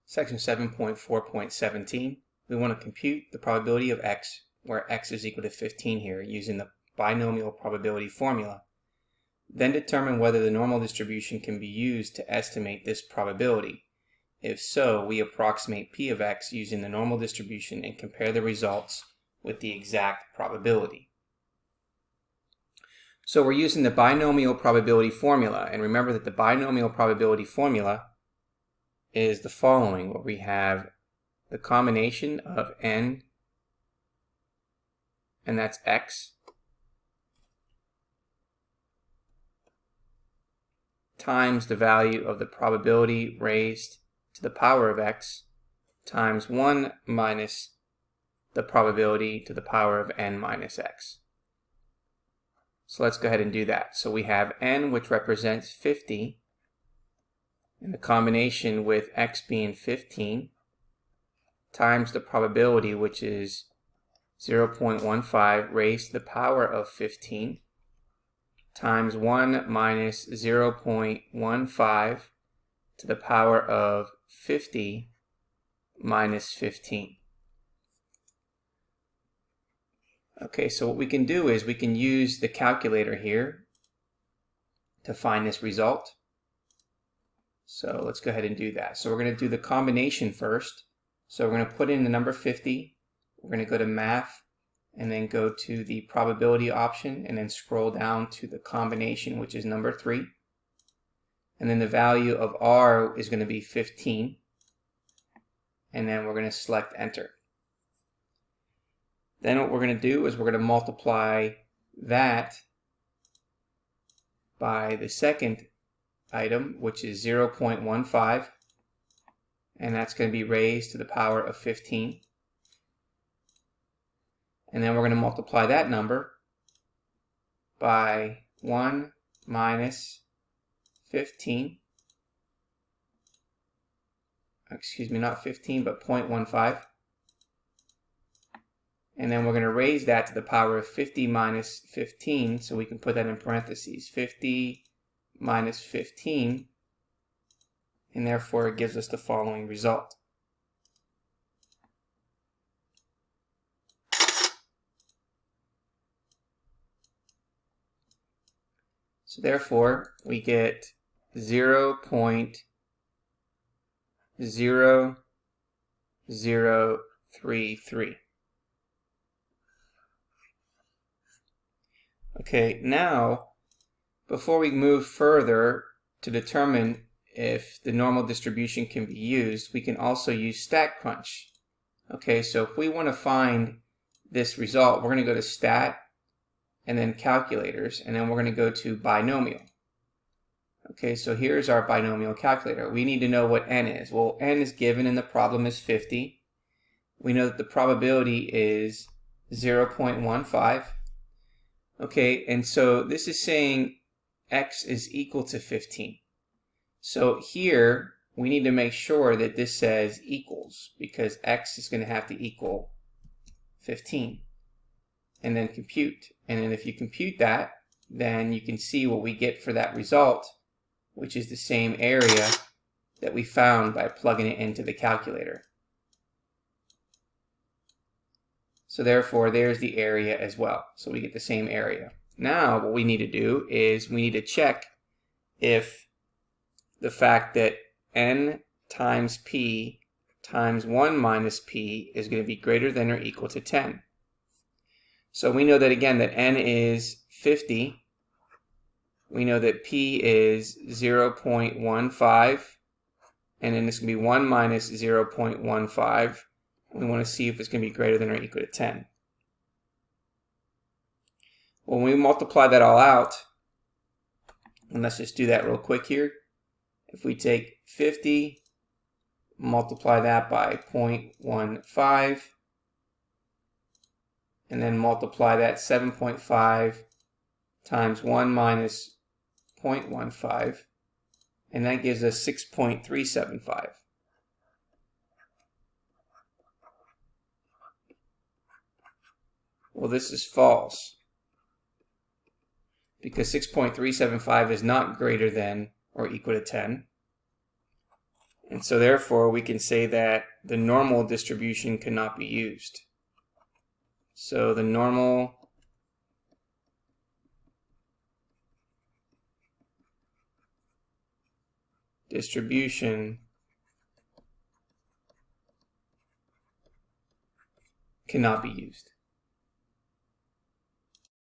Section 7.4.17, we want to compute the probability of x, where x is equal to 15 here, using the binomial probability formula. Then determine whether the normal distribution can be used to estimate this probability. If so, we approximate p of x using the normal distribution and compare the results with the exact probability. So we're using the binomial probability formula, and remember that the binomial probability formula is the following, where we have the combination of n, and that's x, times the value of the probability raised to the power of x, times 1 minus the probability to the power of n minus x. So let's go ahead and do that. So we have n, which represents 50, and the combination with x being 15, times the probability, which is 0.15 raised to the power of 15, times 1 minus 0.15 to the power of 50 minus 15. Okay, so what we can do is we can use the calculator here to find this result. So let's go ahead and do that. So we're going to do the combination first. So we're going to put in the number 50. We're going to go to math and then go to the probability option and then scroll down to the combination, which is number 3. And then the value of r is going to be 15. And then we're going to select enter. Then what we're going to do is we're going to multiply that by the second item, which is 0.15, and that's going to be raised to the power of 15. And then we're going to multiply that number by 1 minus 15. Excuse me, not 15, but 0.15. And then we're going to raise that to the power of 50 minus 15, so we can put that in parentheses. 50 minus 15, and therefore it gives us the following result. So therefore, we get 0.0033. Okay, now, before we move further to determine if the normal distribution can be used, we can also use StatCrunch. Okay, so if we want to find this result, we're going to go to Stat, and then Calculators, and then we're going to go to Binomial. Okay, so here's our binomial calculator. We need to know what n is. Well, n is given and the problem is 50. We know that the probability is 0.15. Okay, and so this is saying x is equal to 15. So here, we need to make sure that this says equals, because x is going to have to equal 15. And then compute. And then if you compute that, then you can see what we get for that result, which is the same area that we found by plugging it into the calculator. So therefore, there's the area as well. So we get the same area. Now, what we need to do is we need to check if the fact that n times p times 1 minus p is going to be greater than or equal to 10. So we know that, again, that n is 50. We know that p is 0.15. And then it's going to be 1 minus 0.15. We want to see if it's going to be greater than or equal to 10. When we multiply that all out, and let's just do that real quick here. If we take 50, multiply that by 0.15, and then multiply that 7.5 times 1 minus 0.15, and that gives us 6.375. Well, this is false, because 6.375 is not greater than or equal to 10. And so therefore we can say that the normal distribution cannot be used. So the normal distribution cannot be used.